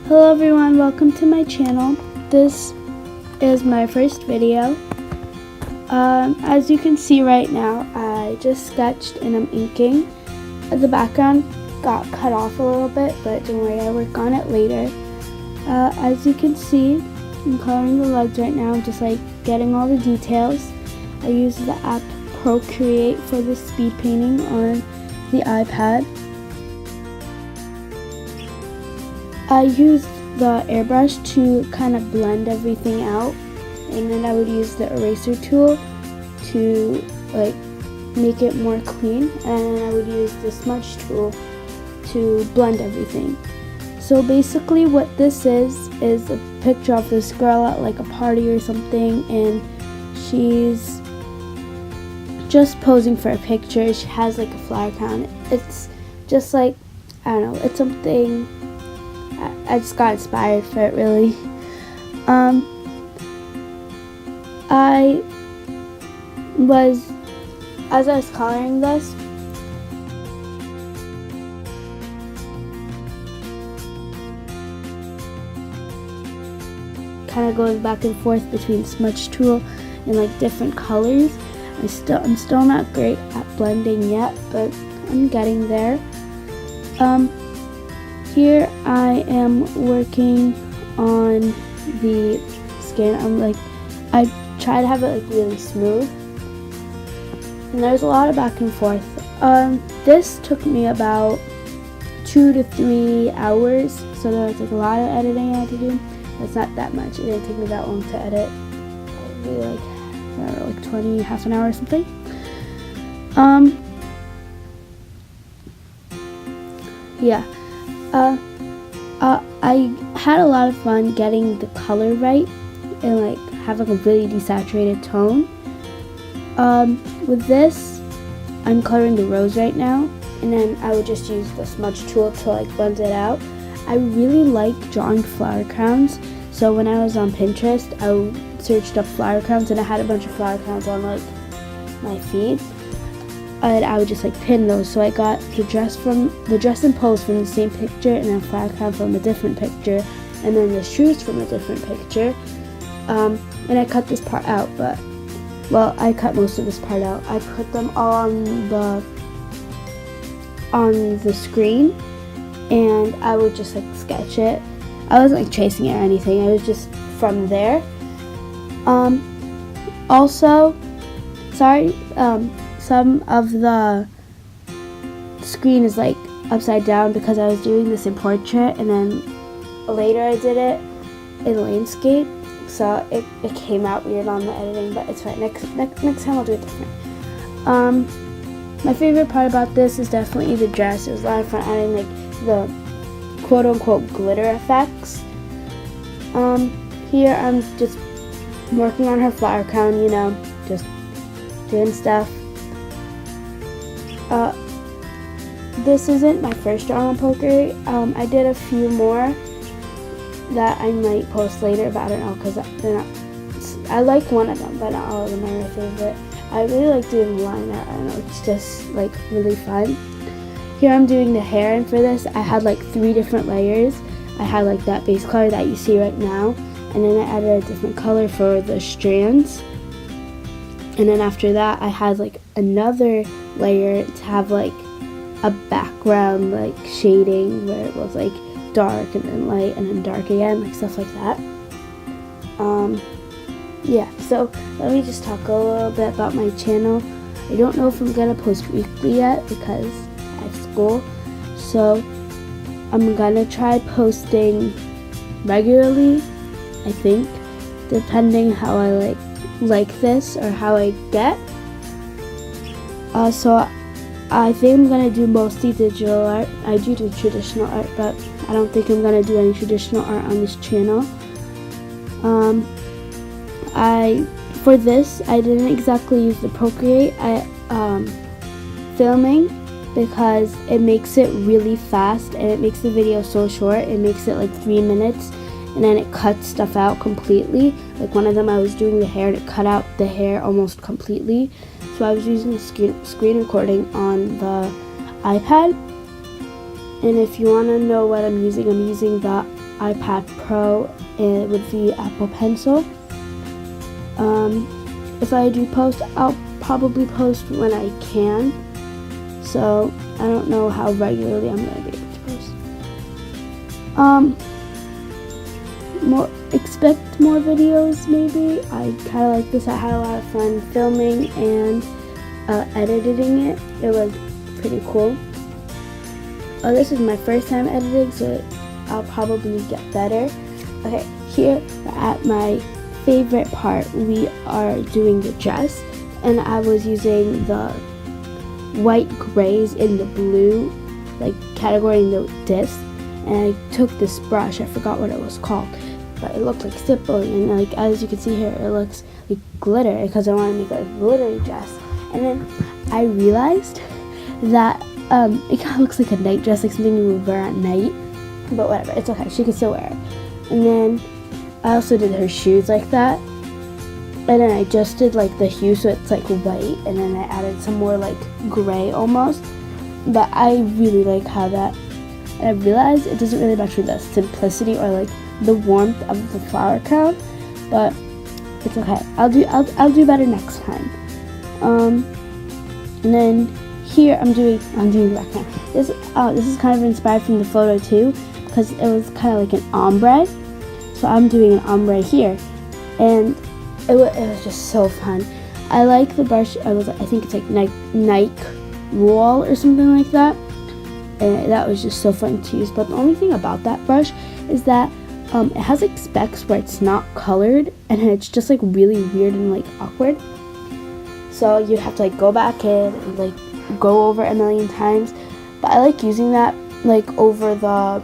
Hello everyone, welcome to my channel. This is my first video. As you can see right now, I just sketched and I'm inking. The background got cut off a little bit, but don't worry, I'll work on it later. As you can see, I'm coloring the legs right now, just like getting all the details. I use the app Procreate for the speed painting on the iPad. I used the airbrush to kind of blend everything out, and then I would use the eraser tool to like make it more clean, and then I would use the smudge tool to blend everything. So basically what this is a picture of this girl at like a party or something, and she's just posing for a picture. She has like a flower crown. It's just like, I don't know, it's something I just got inspired for it, really. As I was coloring this, kind of going back and forth between smudge tool and like different colors. I'm still not great at blending yet, but I'm getting there. Here I am working on the skin. I try to have it like really smooth, and there's a lot of back and forth. This took me about 2 to 3 hours, so there was like a lot of editing I had to do. It's not that much. It didn't take me that long to edit. Probably like, I don't know, like 20, half an hour or something. Yeah. I had a lot of fun getting the color right and like having a really desaturated tone. With this, I'm coloring the rose right now, and then I would just use the smudge tool to like blend it out. I really like drawing flower crowns, so when I was on Pinterest, I searched up flower crowns, and I had a bunch of flower crowns on like my feed, and I would just like pin those. So I got the dress and pose from the same picture, and then flower crown from a different picture, and then the shoes from a different picture. And I cut this part out, but I cut most of this part out. I put them all on the screen, and I would just like sketch it. I wasn't like tracing it or anything. I was just from there. Also, sorry, some of the screen is like upside down because I was doing this in portrait, and then later I did it in landscape, so it came out weird on the editing, but it's fine. Next time I'll do it different. My favorite part about this is definitely the dress. It was a lot of fun adding like the quote-unquote glitter effects. Here I'm just working on her flower crown, you know, just doing stuff. This isn't my first drawing on Procreate. I did a few more that I might post later, but I don't know, because they're not. I like one of them, but not all of them are my favorite. I really like doing line art. I don't know, it's just like really fun. Here I'm doing the hair, and for this I had like 3 different layers. I had like that base color that you see right now, and then I added a different color for the strands, and then after that I had like another layer to have like a background like shading where it was like dark and then light and then dark again, like stuff like that. Yeah, so let me just talk a little bit about my channel. I don't know if I'm gonna post weekly yet because I have school, so I'm gonna try posting regularly, I think, depending how I like this or how I get. So I think I'm gonna do mostly digital art. I do traditional art, but I don't think I'm gonna do any traditional art on this channel. For this, I didn't exactly use the Procreate filming because it makes it really fast and it makes the video so short. It makes it like 3 minutes, and then it cuts stuff out completely. Like one of them, I was doing the hair and it cut out the hair almost completely. So I was using the screen recording on the iPad. And if you want to know what I'm using the iPad Pro and with the Apple Pencil. If I do post, I'll probably post when I can. So I don't know how regularly I'm going to be able to post. Expect more videos maybe. I kind of like this. I had a lot of fun filming and editing it. It was pretty cool. This is my first time editing, so I'll probably get better. Okay, here at my favorite part, we are doing the dress, and I was using the white grays in the blue, like category in the disc, and I took this brush, I forgot what it was called, but it looked like stippling, and like as you can see here, it looks like glitter because I want to make a glittery dress. And then I realized that it kind of looks like a night dress, like something you would wear at night, but whatever, it's okay, she can still wear it. And then I also did her shoes like that, and then I adjusted like the hue so it's like white, and then I added some more like gray almost, but I really like how that, and I realized it doesn't really match with the simplicity or like the warmth of the flower crown, but it's okay, I'll do better next time. And then here I'm doing the background. This is kind of inspired from the photo too, because it was kind of like an ombre. So I'm doing an ombre here, and it was just so fun. I like the brush. I think it's like Nike Wall or something like that, and that was just so fun to use. But the only thing about that brush is that it has like specks where it's not colored, and it's just like really weird and like awkward. So you have to like go back in and like go over a million times. But I like using that like over the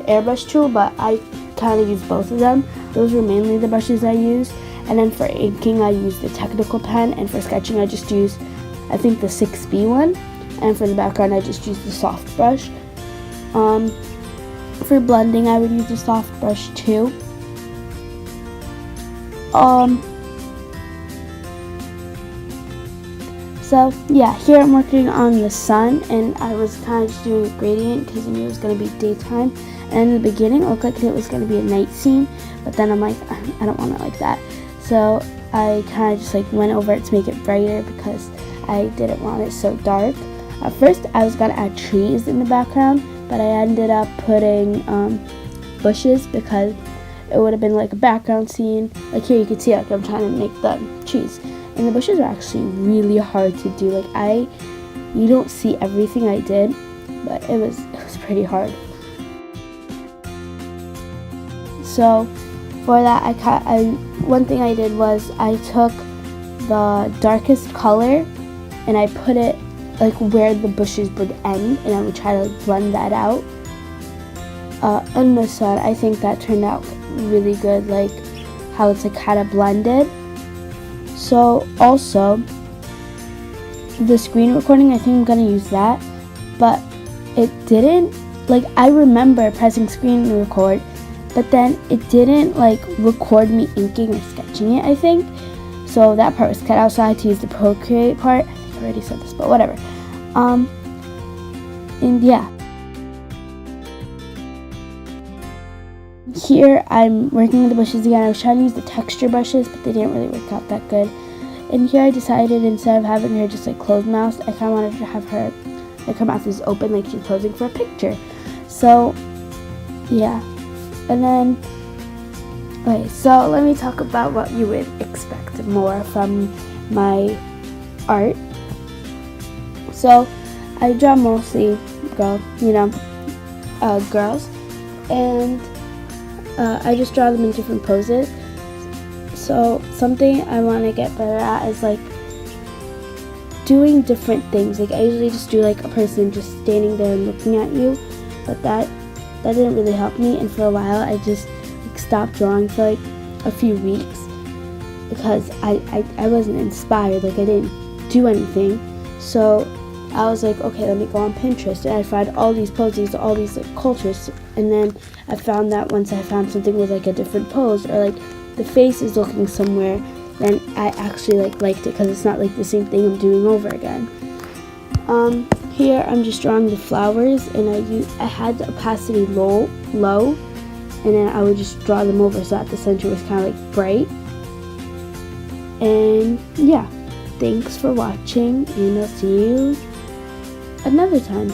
airbrush tool, but I kind of use both of them. Those were mainly the brushes I used. And then for inking I use the technical pen, and for sketching I just use I think the 6B one, and for the background I just use the soft brush. For blending I would use the soft brush too. So yeah, here I'm working on the sun, and I was kind of just doing a gradient because I knew it was going to be daytime. And in the beginning it looked like it was going to be a night scene, but then I'm like, I don't want it like that. So I kind of just like went over it to make it brighter because I didn't want it so dark. At first I was going to add trees in the background, but I ended up putting bushes because it would have been like a background scene. Like here you can see like I'm trying to make the trees. And the bushes are actually really hard to do. Like you don't see everything I did, but it was pretty hard. So for that, one thing I did was I took the darkest color and I put it like where the bushes would end, and I would try to like, blend that out. In the sun, I think that turned out really good, like how it's like kind of blended. So also the screen recording, I think I'm gonna use that, but it didn't, like I remember pressing screen record, but then it didn't like record me inking or sketching it, I think. So that part was cut out, so I had to use the Procreate part. I think I already said this, but whatever. And yeah. Here I'm working with the bushes again. I was trying to use the texture brushes, but they didn't really work out that good. And here I decided instead of having her just like closed mouth, I kind of wanted to have her like her mouth is open, like she's posing for a picture. So yeah. And then okay, so let me talk about what you would expect more from my art. So I draw mostly girls, and I just draw them in different poses. So something I want to get better at is like doing different things. Like I usually just do like a person just standing there and looking at you, but that didn't really help me. And for a while I just like stopped drawing for like a few weeks because I wasn't inspired. Like I didn't do anything. So I was like, okay, let me go on Pinterest, and I find all these poses, all these like cultures, and then I found that once I found something with like a different pose, or like the face is looking somewhere, then I actually liked it because it's not like the same thing I'm doing over again. Here I'm just drawing the flowers, and I had the opacity low, and then I would just draw them over so that the center was kind of like bright. And yeah, thanks for watching, and I'll see you another time.